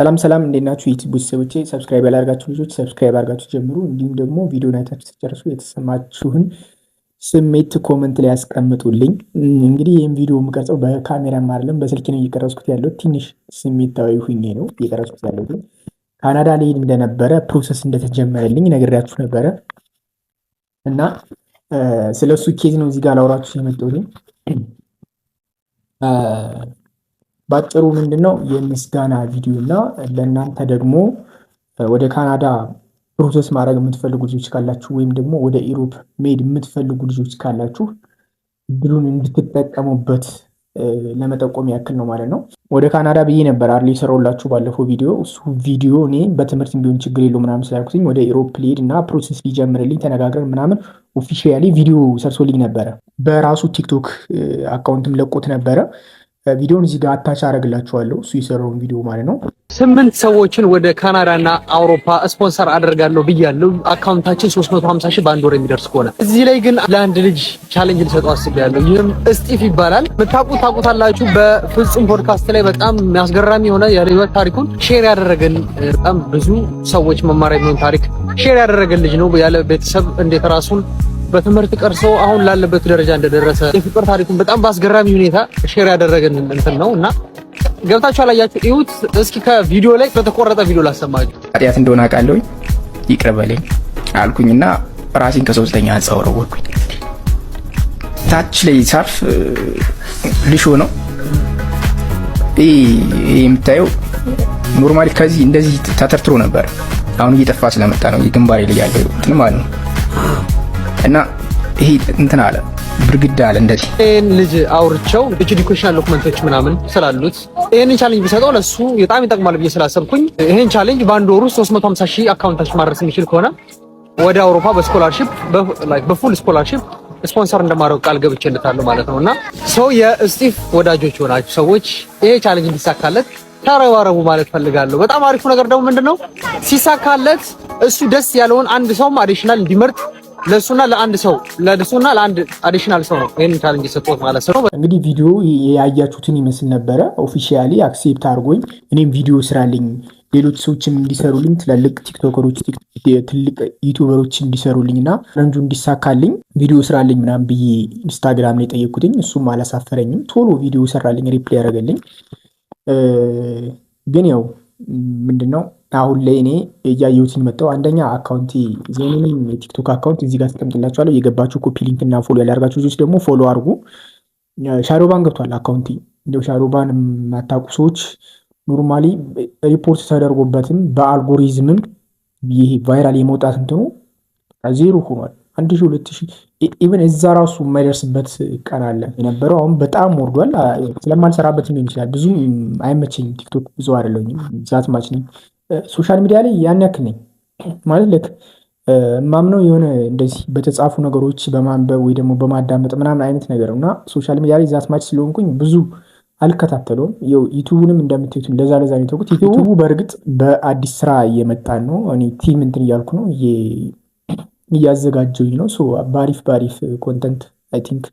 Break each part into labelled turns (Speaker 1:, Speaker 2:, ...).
Speaker 1: ሰላም ሰላም እንዴት ናችሁ? ዩቲዩብ ቤተሰቦቼ ሰብስክራይብ ያላደርጋችሁ ልጆች ሰብስክራይብ አድርጋችሁ ጀምሩ። እንዲሁም ደግሞ ቪዲዮን አይታችሁ ስትጨርሱ የተሰማችሁን ስሜት ኮመንት ላይ ያስቀምጡልኝ። እንግዲህ ይህን ቪዲዮ የምቀርጸው በካሜራም አይደለም በስልክ ነው እየቀረጽኩት ያለው። ትንሽ ስሜታዊ ሁኜ ነው እየቀረጽኩት ያለው። ካናዳ ልሄድ እንደነበረ ፕሮሰስ እንደተጀመረልኝ ነግሬያችሁ ነበረ እና ስለሱ ኬዝ ነው እዚህ ጋር ላውራችሁ የመጣሁት። ባጭሩ ምንድነው የምስጋና ቪዲዮ እና ለእናንተ ደግሞ ወደ ካናዳ ፕሮሰስ ማድረግ የምትፈልጉ ልጆች ካላችሁ ወይም ደግሞ ወደ ኢሮፕ መሄድ የምትፈልጉ ልጆች ካላችሁ እድሉን እንድትጠቀሙበት ለመጠቆም ያክል ነው ማለት ነው። ወደ ካናዳ ብዬ ነበር አይደል የሰራሁላችሁ ባለፈው ቪዲዮ። እሱ ቪዲዮ እኔ በትምህርት ቢሆን ችግር የለው ምናምን ስላልኩኝ ወደ ኢሮፕ ሊሄድ እና ፕሮሰስ ሊጀምርልኝ ተነጋግረን ምናምን ኦፊሻሊ ቪዲዮ ሰርሶልኝ ነበረ። በራሱ ቲክቶክ አካውንትም ለቆት ነበረ። ቪዲዮን እዚህ ጋር አታች አደርግላችኋለሁ እሱ የሰራውን ቪዲዮ ማለት ነው።
Speaker 2: 8 ሰዎችን ወደ ካናዳና አውሮፓ ስፖንሰር አደርጋለሁ ብያለሁ። አካውንታችን 350 ሺህ በአንድ ወር የሚደርስ ከሆነ እዚህ ላይ ግን ለአንድ ልጅ ቻሌንጅ ልሰጠው አስቤያለሁ። ይህም እስጢፍ ይባላል። ታውቁታላችሁ። በፍጹም ፖድካስት ላይ በጣም የሚያስገራሚ የሆነ የህይወት ታሪኩን ሼር ያደረገን በጣም ብዙ ሰዎች መማሪያ የሚሆን ታሪክ ሼር ያደረገን ልጅ ነው። ያለ ቤተሰብ እንዴት ራሱን በትምህርት ቀርሶ አሁን ላለበት ደረጃ እንደደረሰ የፍቅር ታሪኩን በጣም በአስገራሚ ሁኔታ ሼር ያደረገን እንትን ነው እና ገብታችሁ አላያችሁ እዩት። እስኪ ከቪዲዮ ላይ በተቆረጠ ቪዲዮ ላሰማችሁ።
Speaker 1: ኃጢአት እንደሆነ አውቃለሁ ይቅር በለኝ አልኩኝና ራሴን ከሶስተኛ ህንጻ ወረወርኩኝ። ታች ላይ ሳርፍ ልሾ ነው ይሄ የምታየው። ኖርማሊ ከዚህ እንደዚህ ተተርትሮ ነበር። አሁን እየጠፋ ስለመጣ ነው የግንባሬ ላይ ያለው እንትን ማለት ነው። እና ይሄ እንትን አለ ብርግዳ አለ እንደዚህ።
Speaker 2: ይሄን ልጅ አውርቸው ኤጁኬሽናል ዶክመንቶች ምናምን ስላሉት ይሄን ቻሌንጅ ቢሰጠው ለሱ በጣም ይጠቅማል ብዬ ስላሰብኩኝ ይሄን ቻሌንጅ በአንድ ወር ውስጥ 350 ሺህ አካውንታችን ማድረስ የሚችል ከሆነ ወደ አውሮፓ በስኮላርሺፕ በፉል ስኮላርሺፕ ስፖንሰር እንደማድረግ ቃል ገብቼለታለሁ ማለት ነውና ሰው የእስጢፍ ወዳጆች ሆናችሁ ሰዎች ይሄ ቻሌንጅ እንዲሳካለት ተረባረቡ ማለት ፈልጋለሁ። በጣም አሪፉ ነገር ደግሞ ምንድነው ሲሳካለት እሱ ደስ ያለውን አንድ ሰውም አዲሽናል እንዲመርጥ ለሱና ለአንድ አዲሽናል ሰው ነው ይሄን ቻሌንጅ ሰጥቶት ማለት ነው።
Speaker 1: እንግዲህ ቪዲዮ ያያችሁትን ይመስል ነበረ። ኦፊሻሊ አክሴፕት አድርጎኝ እኔም ቪዲዮ ስራልኝ ሌሎች ሰዎችም እንዲሰሩልኝ ትላልቅ ቲክቶከሮች ትልቅ ዩቲዩበሮች እንዲሰሩልኝና ረንጁ እንዲሳካልኝ ቪዲዮ ስራልኝ ምናምን ብዬ ኢንስታግራም ላይ ጠየቅኩትኝ። እሱም አላሳፈረኝም፣ ቶሎ ቪዲዮ ሰራልኝ፣ ሪፕላይ ያደረገልኝ። ግን ያው ምንድነው አሁን ላይ እኔ እያየሁትን መጣው። አንደኛ አካውንቲ ዜኒንም የቲክቶክ አካውንት እዚህ ጋር ተቀምጥላችኋለሁ። የገባችሁ ኮፒ ሊንክ እና ፎሎ ያላርጋችሁ ልጆች ደግሞ ፎሎ አድርጉ። ሻዶባን ገብቷል አካውንቲ። እንደው ሻዶባን የማታውቁ ሰዎች ኖርማሊ ሪፖርት ተደርጎበትም በአልጎሪዝምም ይሄ ቫይራል የመውጣት እንትኑ ዜሮ ሆኗል። 1000 2000 ኢቨን እዛ ራሱ የማይደርስበት ቀን አለ የነበረው። አሁን በጣም ወርዷል። ስለማልሰራበት ሊሆን ይችላል። ብዙም አይመቸኝም። ቲክቶክ ብዙ አይደለሁም። ዛት ማች ነኝ። ሶሻል ሚዲያ ላይ ያን ያክል ነኝ ማለት ልክ ማምነው የሆነ እንደዚህ በተጻፉ ነገሮች በማንበብ ወይ ደግሞ በማዳመጥ ምናምን አይነት ነገር እና ሶሻል ሚዲያ ላይ ዛት ማች ስለሆንኩኝ ብዙ አልከታተለውም። ዩቲዩብንም እንደምትዩት ለዛ ነው የተውኩት። ዩቲዩቡ በእርግጥ በአዲስ ስራ እየመጣን ነው። እኔ ቲም እንትን እያልኩ ነው እያዘጋጀሁኝ ነው። ባሪፍ ኮንተንት አይ ቲንክ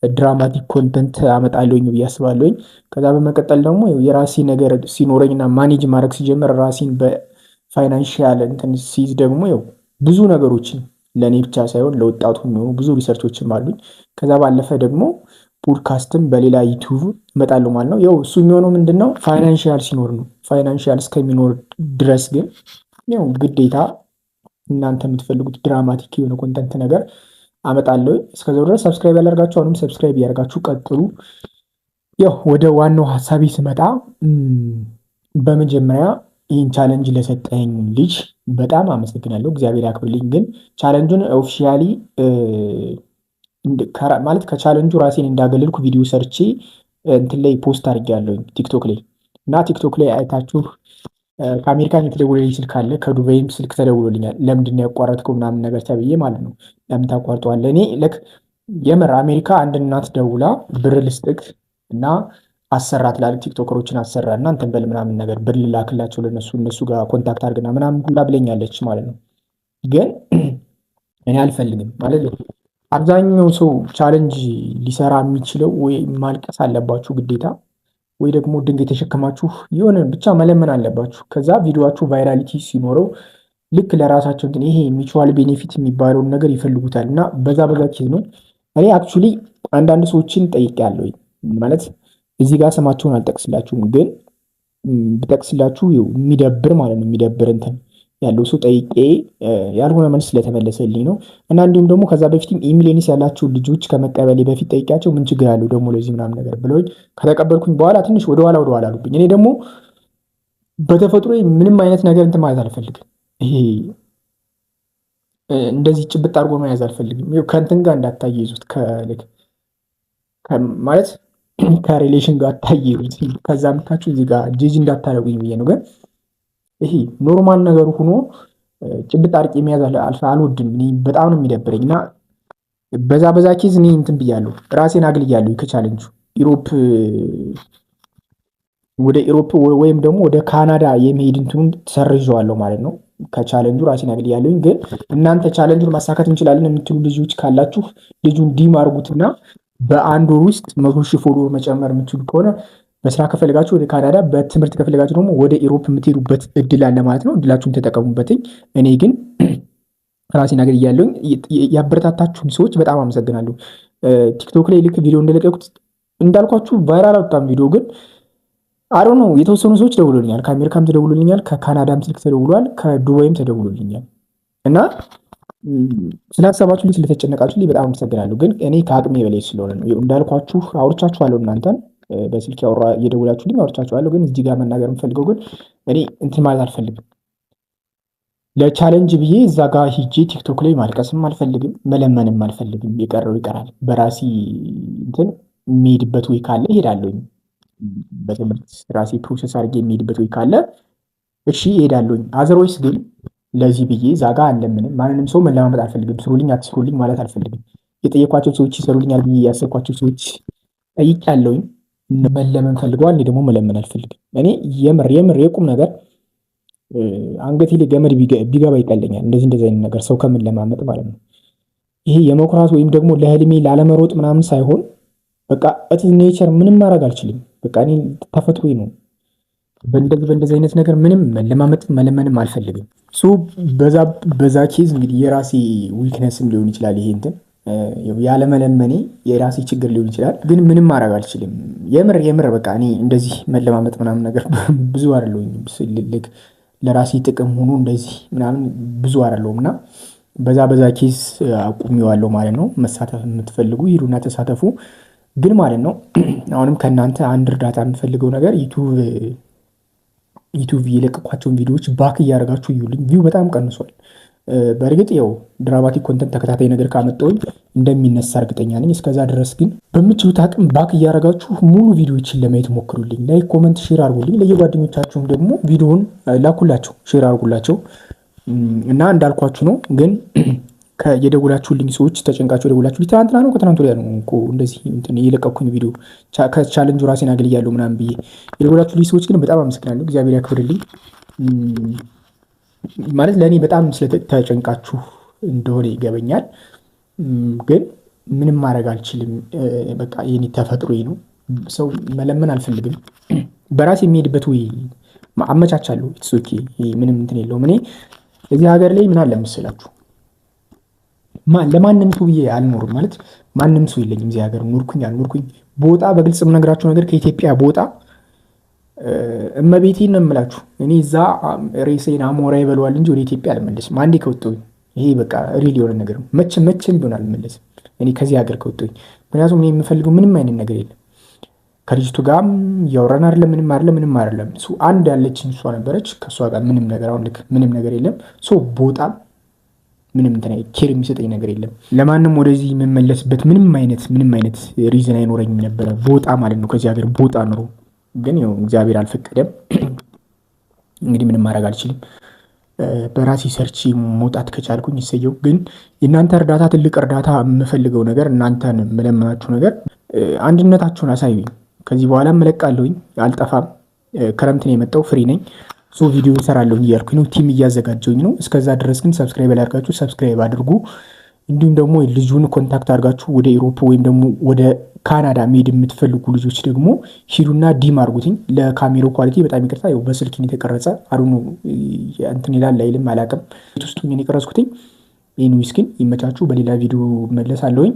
Speaker 1: ድራማቲክ ኮንተንት አመጣለሁኝ ብዬ አስባለሁኝ። ከዛ በመቀጠል ደግሞ የራሴ ነገር ሲኖረኝና ማኔጅ ማድረግ ሲጀምር ራሴን በፋይናንሻል እንትን ሲይዝ ደግሞ ብዙ ነገሮችን ለእኔ ብቻ ሳይሆን ለወጣቱ የሚሆኑ ብዙ ሪሰርቾችም አሉኝ። ከዛ ባለፈ ደግሞ ፖድካስትም በሌላ ዩቲዩብ እመጣለሁ ማለት ነው። እሱ የሚሆነው ምንድነው ፋይናንሻል ሲኖር ነው። ፋይናንሻል እስከሚኖር ድረስ ግን ግዴታ እናንተ የምትፈልጉት ድራማቲክ የሆነ ኮንተንት ነገር አመጣለሁ። እስከዛው ድረስ ሰብስክራይብ ያላርጋችሁ አሁንም ሰብስክራይብ ያርጋችሁ ቀጥሉ። ወደ ዋናው ሐሳቤ ስመጣ በመጀመሪያ ይህን ቻሌንጅ ለሰጠኝ ልጅ በጣም አመሰግናለሁ፣ እግዚአብሔር ያክብርልኝ። ግን ቻሌንጁን ኦፊሻሊ ማለት ከቻሌንጁ ራሴን እንዳገለልኩ ቪዲዮ ሰርቼ እንትን ላይ ፖስት አድርጌያለሁ ቲክቶክ ላይ እና ቲክቶክ ላይ አይታችሁ ከአሜሪካን የተደወለልኝ ስልክ አለ፣ ከዱባይም ስልክ ተደውሎልኛል። ለምንድን ነው ያቋረጥከው ምናምን ነገር ተብዬ ማለት ነው። ለምን ታቋርጠዋለህ? እኔ የምር አሜሪካ አንድ እናት ደውላ ብር ልስጥክ እና አሰራት ላለ ቲክቶከሮችን አሰራ እና እንትን በል ምናምን ነገር ብር ልላክላቸው እነሱ ጋር ኮንታክት አድርግና ምናምን ሁላ ብለኛለች ማለት ነው። ግን እኔ አልፈልግም ማለት ነው። አብዛኛው ሰው ቻሌንጅ ሊሰራ የሚችለው ወይ ማልቀስ አለባችሁ ግዴታ ወይ ደግሞ ድንጋይ የተሸከማችሁ የሆነ ብቻ መለመን አለባችሁ። ከዛ ቪዲዮችሁ ቫይራሊቲ ሲኖረው ልክ ለራሳቸው እንትን ይሄ ሚቹዋል ቤኔፊት የሚባለውን ነገር ይፈልጉታል እና በዛ ኬዝ ነው። እኔ አክቹሊ አንዳንድ ሰዎችን ጠይቄያለሁ ማለት እዚህ ጋር ስማቸውን አልጠቅስላችሁም፣ ግን ብጠቅስላችሁ የሚደብር ማለት ነው የሚደብር እንትን ያለው ሰው ጠይቄ ያልሆነ መልስ ስለተመለሰልኝ ነው። እና እንዲሁም ደግሞ ከዛ በፊትም ኢሚሌኒስ ያላቸው ልጆች ከመቀበሌ በፊት ጠይቄያቸው ምን ችግር አለው ደግሞ ለዚህ ምናምን ነገር ብለውኝ ከተቀበልኩኝ በኋላ ትንሽ ወደኋላ አሉብኝ። እኔ ደግሞ በተፈጥሮ ምንም አይነት ነገር እንትን ማለት አልፈልግም። ይሄ እንደዚህ ጭብጥ አድርጎ መያዝ አልፈልግም። ከእንትን ጋር እንዳታያይዙት ማለት ከሪሌሽን ጋር አታያይዙት። ከዛ ምታችሁ እዚህ ጋር ጂጂ እንዳታደርጉኝ ብዬ ነው። ግን ይሄ ኖርማል ነገሩ ሆኖ ጭብጥ አድርጌ መያዝ አልወድም። እኔ በጣም ነው የሚደብረኝ እና በዛ ኬዝ እኔ እንትን ብያለሁ፣ ራሴን አግልያለሁ። ከቻለንጁ ወደ ኢሮፕ ወይም ደግሞ ወደ ካናዳ የመሄድ እንትኑን ሰርዤዋለሁ ማለት ነው። ከቻለንጁ ራሴን አግልያለሁኝ። ግን እናንተ ቻለንጁን ማሳካት እንችላለን የምትሉ ልጆች ካላችሁ ልጁን ዲም አድርጉትና በአንድ ወር ውስጥ 100,000 ፎሎወር መጨመር የምትችሉ ከሆነ በስራ ከፈለጋችሁ ወደ ካናዳ፣ በትምህርት ከፈለጋችሁ ደግሞ ወደ ኢሮፕ የምትሄዱበት እድል አለ ማለት ነው። እድላችሁን ተጠቀሙበትኝ። እኔ ግን ራሴን አግልያለሁኝ። ያበረታታችሁን ሰዎች በጣም አመሰግናለሁ። ቲክቶክ ላይ ልክ ቪዲዮ እንደለቀቁት እንዳልኳችሁ ቫይራል አወጣም ቪዲዮ ግን አሮ ነው። የተወሰኑ ሰዎች ደውሎልኛል። ከአሜሪካም ተደውሎልኛል፣ ከካናዳም ስልክ ተደውሏል፣ ከዱባይም ተደውሎልኛል እና ስላሰባችሁልኝ ስለተጨነቃችሁልኝ በጣም አመሰግናለሁ። ግን እኔ ከአቅሜ በላይ ስለሆነ ነው እንዳልኳችሁ አውርቻችኋለሁ። እናንተን በስልክ እየደውላችሁልኝ አውርቻችኋለሁ። ግን እዚህ ጋር መናገር የምፈልገው ግን እኔ እንትን ማለት አልፈልግም። ለቻሌንጅ ብዬ እዛ ጋር ሂጄ ቲክቶክ ላይ ማልቀስም አልፈልግም፣ መለመንም አልፈልግም። የቀረው ይቀራል። በራሴ እንትን የሚሄድበት ወይ ካለ እሄዳለሁኝ። በትምህርት ራሴ ፕሮሰስ አድርጌ የሚሄድበት ወይ ካለ እሺ እሄዳለሁኝ። አዘርወይስ ግን ለዚህ ብዬ ዛጋ አለምንም ማንንም ሰው መለማመጥ አልፈልግም። ስሩልኝ አትስሩልኝ ማለት አልፈልግም። የጠየኳቸው ሰዎች ይሰሩልኛል ብዬ ያሰብኳቸው ሰዎች ጠይቄያለሁኝ። መለመን ፈልገዋል። እኔ ደግሞ መለመን አልፈልግም። እኔ የምር የቁም ነገር አንገቴ ላይ ገመድ ቢገባ ይቀለኛል። እንደዚህ አይነት ነገር ሰው ከመለማመጥ ማለት ነው። ይሄ የመኩራት ወይም ደግሞ ለህልሜ ላለመሮጥ ምናምን ሳይሆን በቃ እቲ ኔቸር ምንም ማድረግ አልችልም። በቃ እኔ ተፈጥሮዬ ነው። በእንደዚህ አይነት ነገር ምንም መለማመጥ መለመንም አልፈልግም። በዛ ኬዝ እንግዲህ የራሴ ዊክነስም ሊሆን ይችላል። ይሄ እንትን ያለመለመኔ የራሴ ችግር ሊሆን ይችላል። ግን ምንም ማድረግ አልችልም። የምር በቃ እኔ እንደዚህ መለማመጥ ምናምን ነገር ብዙ አይደለሁም። ልክ ለራሴ ጥቅም ሆኖ እንደዚህ ምናምን ብዙ አይደለሁም እና በዛ ኬዝ አቁሜዋለሁ ማለት ነው። መሳተፍ የምትፈልጉ ሂዱና ተሳተፉ። ግን ማለት ነው አሁንም ከእናንተ አንድ እርዳታ የምፈልገው ነገር ዩቱብ የለቀኳቸውን ቪዲዮዎች ባክ እያደረጋችሁ እዩልኝ። ቪው በጣም ቀንሷል። በእርግጥ ያው ድራማቲክ ኮንተንት ተከታታይ ነገር ካመጣሁኝ እንደሚነሳ እርግጠኛ ነኝ። እስከዛ ድረስ ግን በምችሉት አቅም ባክ እያደረጋችሁ ሙሉ ቪዲዮዎችን ለማየት ሞክሩልኝ። ላይክ፣ ኮመንት፣ ሼር አድርጉልኝ። ለየጓደኞቻችሁም ደግሞ ቪዲዮውን ላኩላቸው፣ ሼር አድርጉላቸው እና እንዳልኳችሁ ነው ግን የደውላችሁልኝ ሰዎች ተጨንቃችሁ የደውላችሁልኝ ትናንትና ነው ከትናንት ወዲያ ነው እኮ እንደዚህ እንትን የለቀኩኝ ቪዲዮ ከቻሌንጁ ራሴን አግልያለሁ ምናምን ብዬ የደውላችሁልኝ ሰዎች ግን በጣም አመሰግናለሁ። እግዚአብሔር ያክብርልኝ። ማለት ለእኔ በጣም ስለተጨንቃችሁ እንደሆነ ይገበኛል። ግን ምንም ማድረግ አልችልም። በቃ የኔ ተፈጥሮዬ ነው። ሰው መለመን አልፈልግም። በራሴ የሚሄድበት ወይ አመቻቻለሁ። ኦኬ ምንም እንትን የለውም። እኔ እዚህ ሀገር ላይ ምን አለ መሰላችሁ ለማንም ሰው ብዬ አልኖርም። ማለት ማንም ሰው የለኝም እዚህ ሀገር ኖርኩኝ አልኖርኩኝ ቦጣ በግልጽ የምነግራችሁ ነገር ከኢትዮጵያ ቦጣ እመቤቴን ነው የምላችሁ። እኔ እዛ ሬሴን አሞራ ይበለዋል እንጂ ወደ ኢትዮጵያ አልመለስም። አንዴ ከወጣሁኝ ይሄ በቃ ሪል የሆነ ነገር ነው። መቼም ቢሆን አልመለስም እኔ ከዚህ ሀገር ከወጣሁኝ። ምክንያቱም እኔ የምፈልገው ምንም አይነት ነገር የለም። ከልጅቱ ጋርም እያወራን አይደለም፣ ምንም አይደለም። አንድ ያለችኝ እሷ ነበረች። ከእሷ ጋር ምንም ነገር አሁን ልክ ምንም ነገር የለም። ቦጣም ምንም ኬር የሚሰጠኝ ነገር የለም። ለማንም ወደዚህ የምመለስበት ምንም አይነት ሪዝን አይኖረኝም ነበረ። ቦጣ ማለት ነው ከዚህ ሀገር ቦጣ ኑሮ ግን ያው እግዚአብሔር አልፈቀደም። እንግዲህ ምንም ማድረግ አልችልም። በራሴ ሰርች መውጣት ከቻልኩኝ ይሰየው። ግን የእናንተ እርዳታ ትልቅ እርዳታ የምፈልገው ነገር እናንተን የምለምናችሁ ነገር አንድነታችሁን አሳዩኝ። ከዚህ በኋላ እለቃለሁኝ፣ አልጠፋም። ክረምት ነው የመጣው፣ ፍሪ ነኝ። ቪዲዮ እሰራለሁ እያልኩኝ ነው። ቲም እያዘጋጀሁኝ ነው። እስከዛ ድረስ ግን ሰብስክራይብ ያላደርጋችሁ ሰብስክራይብ አድርጉ። እንዲሁም ደግሞ ልጁን ኮንታክት አድርጋችሁ ወደ ኢሮፕ ወይም ደግሞ ወደ ካናዳ መሄድ የምትፈልጉ ልጆች ደግሞ ሂዱና ዲም አድርጉትኝ። ለካሜራው ኳሊቲ በጣም ይቅርታ፣ ያው በስልክ የተቀረጸ አሩኑ እንትን ይላል አይልም አላውቅም። ውስጡ የቀረጽኩትኝ። ይህን ዊስኪን ይመቻችሁ። በሌላ ቪዲዮ መለሳለሁኝ።